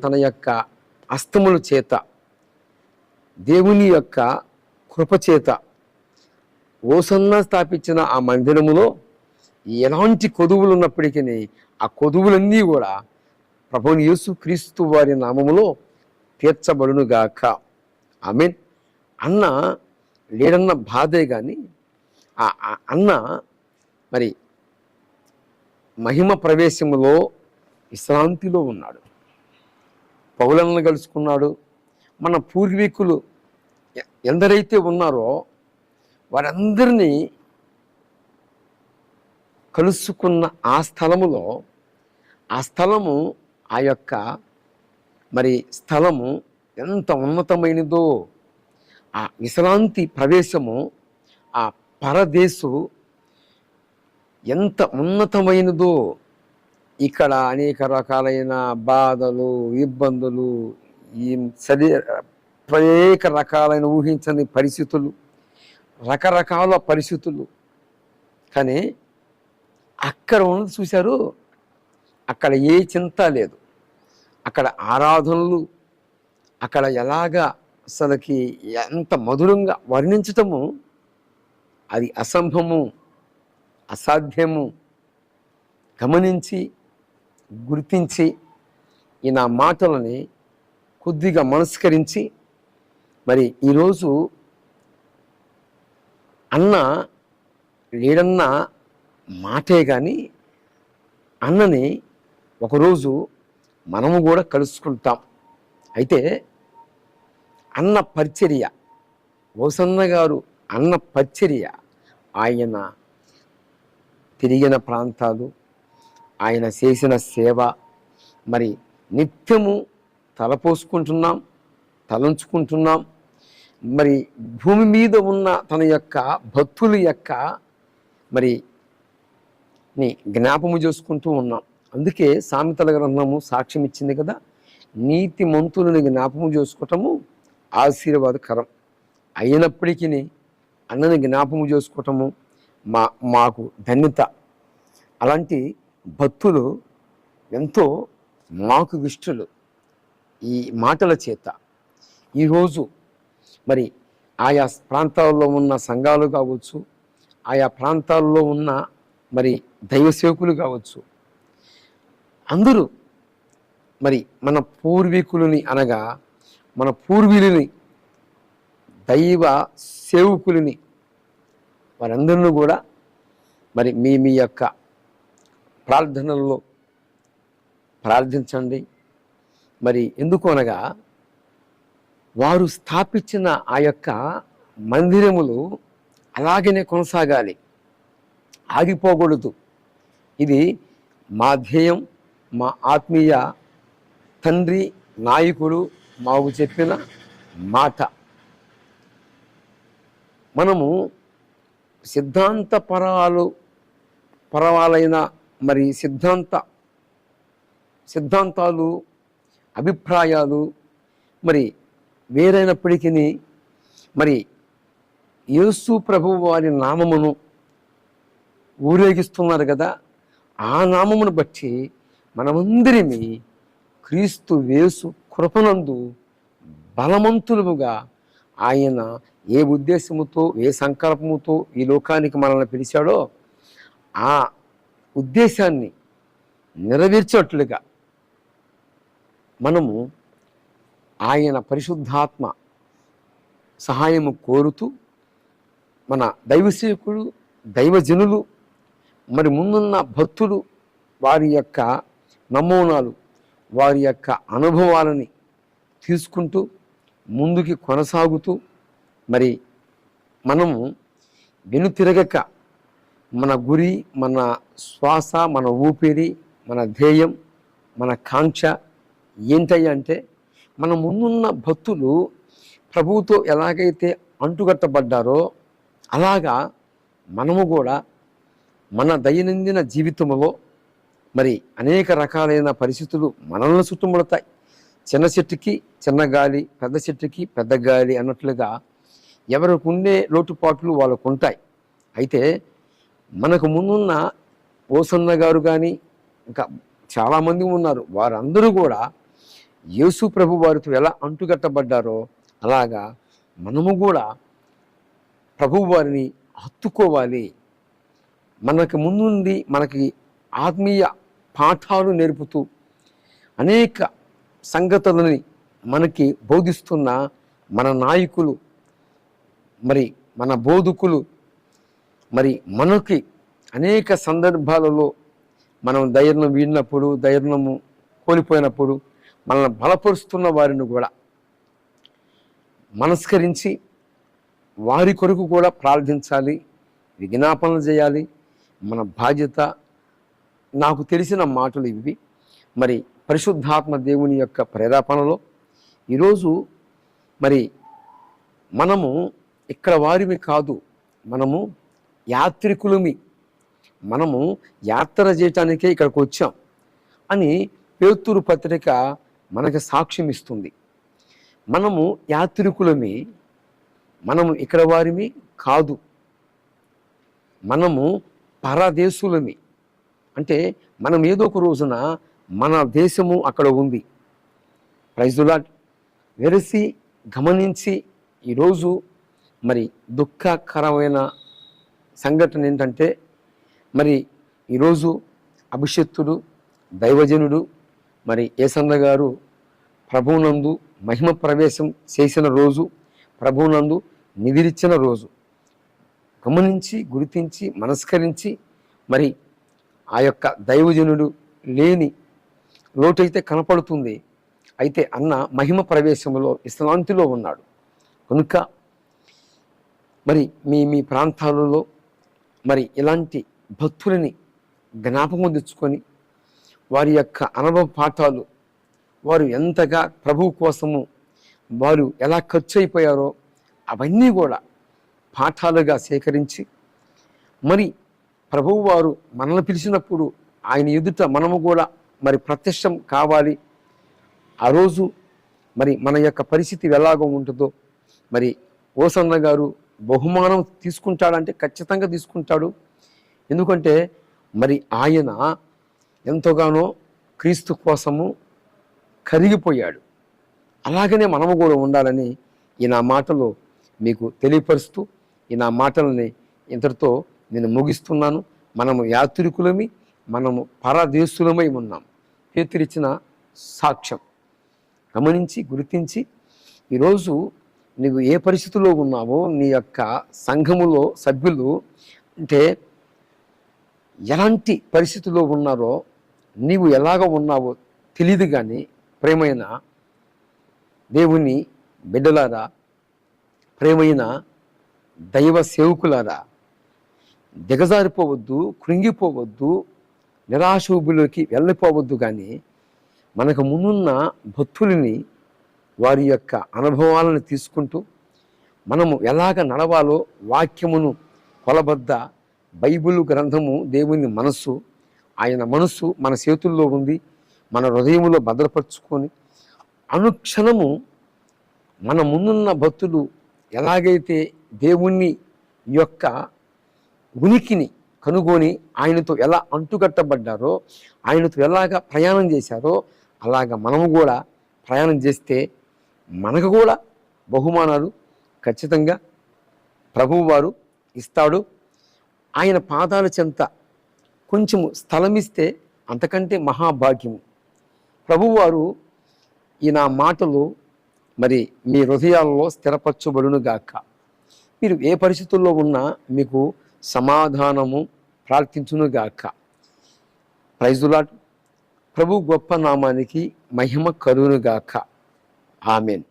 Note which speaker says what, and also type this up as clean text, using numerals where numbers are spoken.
Speaker 1: తన యొక్క హస్తముల చేత, దేవుని యొక్క కృపచేత ఓసన్న స్థాపించిన ఆ మందిరములో ఎలాంటి కొదువులు ఉన్నప్పటికీ ఆ కొదువులన్నీ కూడా ప్రభువుని యేసుక్రీస్తు వారి నామములో తీర్చబడునుగాక. ఆమేన్. అన్న లేడన్న బాధే కానీ ఆ అన్న మరి మహిమ ప్రవేశములో విశ్రాంతిలో ఉన్నాడు. పౌలను కలుసుకున్నాడు. మన పూర్వీకులు ఎందరైతే ఉన్నారో వారందరినీ కలుసుకున్న ఆ స్థలములో, ఆ స్థలము, ఆ యొక్క మరి స్థలము ఎంత ఉన్నతమైనదో, ఆ విశ్రాంతి ప్రవేశము, ఆ పరదేశు ఎంత ఉన్నతమైనదో. ఇక్కడ అనేక రకాలైన బాధలు, ఇబ్బందులు, ఈ అనేక రకాలైన ఊహించని పరిస్థితులు, రకరకాల పరిస్థితులు. కానీ అక్కడ ఉన్నది చూశారు, అక్కడ ఏ చింత లేదు. అక్కడ ఆరాధనలు, అక్కడ ఎలాగా అసలుకి ఎంత మధురంగా వర్ణించటము అది అసంభవము, అసాధ్యము. గమనించి గుర్తించి ఈ నా మాటలని కొద్దిగా మనస్కరించి మరి ఈరోజు అన్న లేడన్న మాటే కానీ అన్నని ఒకరోజు మనము కూడా కలుసుకుంటాం. అయితే అన్న పరిచర్య, ఓసన్న గారు అన్న పరిచర్య, ఆయన తిరిగిన ప్రాంతాలు, ఆయన చేసిన సేవ మరి నిత్యము తలపోసుకుంటున్నాం, తలంచుకుంటున్నాం. మరి భూమి మీద ఉన్న తన యొక్క భక్తుల యొక్క మరి జ్ఞాపము చేసుకుంటూ ఉన్నాం. అందుకే సామెతల గ్రంథము సాక్ష్యం ఇచ్చింది కదా, నీతి మంతులను జ్ఞాపము చేసుకోవటము ఆశీర్వాదకరం. అయినప్పటికీ అన్నని జ్ఞాపము చేసుకోవటము మాకు ధన్యత. అలాంటి భక్తులు ఎంతో మాకు ఇష్టలు. ఈ మాటల చేత ఈరోజు మరి ఆయా ప్రాంతాల్లో ఉన్న సంఘాలు కావచ్చు, ఆయా ప్రాంతాల్లో ఉన్న మరి దైవ సేవకులు కావచ్చు, అందరూ మరి మన పూర్వీకులని అనగా మన పూర్వీకులని, దైవ సేవకులని వారందరినీ కూడా మరి మీ యొక్క ప్రార్థనల్లో ప్రార్థించండి. మరి ఎందుకు అనగా వారు స్థాపించిన ఆ యొక్క మందిరములు అలాగనే కొనసాగాలి, ఆగిపోకూడదు. ఇది మా ధ్యేయం, మా ఆత్మీయ తండ్రి నాయకుడు మాకు చెప్పిన మాట. మనము పరవాలైన మరి సిద్ధాంతాలు, అభిప్రాయాలు మరి వేరైనప్పటికీ మరి యేసు ప్రభువు వారి నామమును ఊరేగిస్తున్నారు కదా, ఆ నామమును బట్టి మనమందరినీ క్రీస్తు యేసు కృపనందు బలవంతులుగా ఆయన ఏ ఉద్దేశముతో, ఏ సంకల్పముతో ఈ లోకానికి మనల్ని పిలిచాడో ఆ ఉద్దేశాన్ని నెరవేర్చేట్లుగా మనము ఆయన పరిశుద్ధాత్మ సహాయము కోరుతూ మన దైవసేవకులు, దైవజనులు మరి ముందున్న భక్తులు వారి యొక్క నమూనాలు, వారి యొక్క అనుభవాలని తీసుకుంటూ ముందుకి కొనసాగుతూ మరి మనము వెనుతిరగక మన గురి, మన శ్వాస, మన ఊపిరి, మన ధ్యేయం, మన కాంక్ష ఏంటయ్యా అంటే మన ముందున్న భక్తులు ప్రభువుతో ఎలాగైతే అంటుకట్టబడ్డారో అలాగా మనము కూడా మన దైనందిన జీవితంలో మరి అనేక రకాలైన పరిస్థితులు మనల్ని చుట్టుముడతాయి. చిన్న చెట్టుకి చిన్న గాలి, పెద్ద చెట్టుకి పెద్ద గాలి అన్నట్లుగా ఎవరికి ఉండే లోటుపాట్లు వాళ్ళకు ఉంటాయి. అయితే మనకు ముందున్న ఓసన్న గారు కానీ ఇంకా చాలామంది ఉన్నారు, వారందరూ కూడా యేసు ప్రభు వారితో ఎలా అంటుకట్టబడ్డారో అలాగా మనము కూడా ప్రభు వారిని హత్తుకోవాలి. మనకు ముందుండి మనకి ఆత్మీయ పాఠాలు నేర్పుతూ అనేక సంగతులని మనకి బోధిస్తున్న మన నాయకులు, మరి మన బోధకులు, మరి మనకి అనేక సందర్భాలలో మనం ధైర్యం వీడినప్పుడు, ధైర్యము కోల్పోయినప్పుడు మనల్ని బలపరుస్తున్న వారిని కూడా మనస్కరించి వారి కొరకు కూడా ప్రార్థించాలి, విజ్ఞాపనలు చేయాలి. మన బాధ్యత. నాకు తెలిసిన మాటలు ఇవి. మరి పరిశుద్ధాత్మ దేవుని యొక్క ప్రేరేపణలో ఈరోజు మరి మనము ఇక్కడ వారివి కాదు, మనము యాత్రికులమి, మనము యాత్ర చేయటానికే ఇక్కడికి వచ్చాం అని పేతురు పత్రిక మనకి సాక్ష్యం ఇస్తుంది. మనము యాత్రికులమి, మనము ఇక్కడ వారిమి కాదు, మనము పరదేశులమి. అంటే మనం ఏదో ఒక రోజున మన దేశము అక్కడ ఉంది. Praise the Lord. వెరసి గమనించి ఈరోజు మరి దుఃఖకరమైన సంఘటన ఏంటంటే, మరి ఈరోజు అభిషిక్తుడు దైవజనుడు మరి యేసన్న గారు ప్రభువునందు మహిమ ప్రవేశం చేసిన రోజు, ప్రభువునందు నిదిరిచ్చిన రోజు. గమనించి గుర్తించి మనస్కరించి మరి ఆ యొక్క దైవజనుడు లేని లోటైతే కనపడుతుంది. అయితే అన్న మహిమ ప్రవేశంలో విశ్రాంతిలో ఉన్నాడు కనుక మరి మీ ప్రాంతాలలో మరి ఇలాంటి భక్తులని జ్ఞాపకం తెచ్చుకొని వారి యొక్క అనుభవ పాఠాలు, వారు ఎంతగా ప్రభువు కోసము వారు ఎలా ఖర్చు అయిపోయారో అవన్నీ కూడా పాఠాలుగా సేకరించి మరి ప్రభువు వారు మనల్ని పిలిచినప్పుడు ఆయన ఎదుట మనము కూడా మరి ప్రత్యక్షం కావాలి. ఆ రోజు మరి మన యొక్క పరిస్థితి ఎలాగో ఉంటుందో, మరి ఓసన్న గారు బహుమానం తీసుకుంటాడంటే ఖచ్చితంగా తీసుకుంటాడు. ఎందుకంటే మరి ఆయన ఎంతగానో క్రీస్తు కోసము కరిగిపోయాడు. అలాగనే మనము కూడా ఉండాలని ఈ నా మాటలు మీకు తెలియపరుస్తూ ఈ నా మాటలని ఇంతటితో నేను ముగిస్తున్నాను. మనము యాత్రికులమి, మనము పరదేశులమై ఉన్నాం. పేతురిచ్చిన సాక్ష్యం గమనించి గుర్తించి ఈరోజు నీవు ఏ పరిస్థితిలో ఉన్నావో, నీ యొక్క సంఘములో సభ్యులు అంటే ఎలాంటి పరిస్థితుల్లో ఉన్నారో, నీవు ఎలాగ ఉన్నావో తెలియదు. కానీ ప్రేమైన దేవుని బిడ్డలారా, ప్రేమైన దైవ సేవకులారా, దిగజారిపోవద్దు, కృంగిపోవద్దు, నిరాశోబులోకి వెళ్ళిపోవద్దు. కానీ మనకు ముందున్న భక్తులని వారి యొక్క అనుభవాలను తీసుకుంటూ మనము ఎలాగ నడవాలో వాక్యమును కొలబద్ద బైబిల్ గ్రంథము దేవుని మనస్సు, ఆయన మనస్సు మన చేతుల్లో ఉంది. మన హృదయంలో భద్రపరుచుకొని అనుక్షణము మన ముందున్న భక్తులు ఎలాగైతే దేవుని యొక్క ఉనికిని కనుగొని ఆయనతో ఎలా అంటుకట్టబడ్డారో, ఆయనతో ఎలాగ ప్రయాణం చేశారో అలాగ మనము కూడా ప్రయాణం చేస్తే మనకు కూడా బహుమానాలు ఖచ్చితంగా ప్రభువు వారు ఇస్తాడు. ఆయన పాదాల చెంత కొంచెము స్థలమిస్తే అంతకంటే మహాభాగ్యము. ప్రభువారు ఈ నా మాటలు మరి మీ హృదయాల్లో స్థిరపరచబడునుగాక. మీరు ఏ పరిస్థితుల్లో ఉన్నా మీకు సమాధానము ప్రార్థించునుగాక. Praise the Lord. ప్రభు గొప్ప నామానికి మహిమ కలుగునుగాక. ఆమెన్.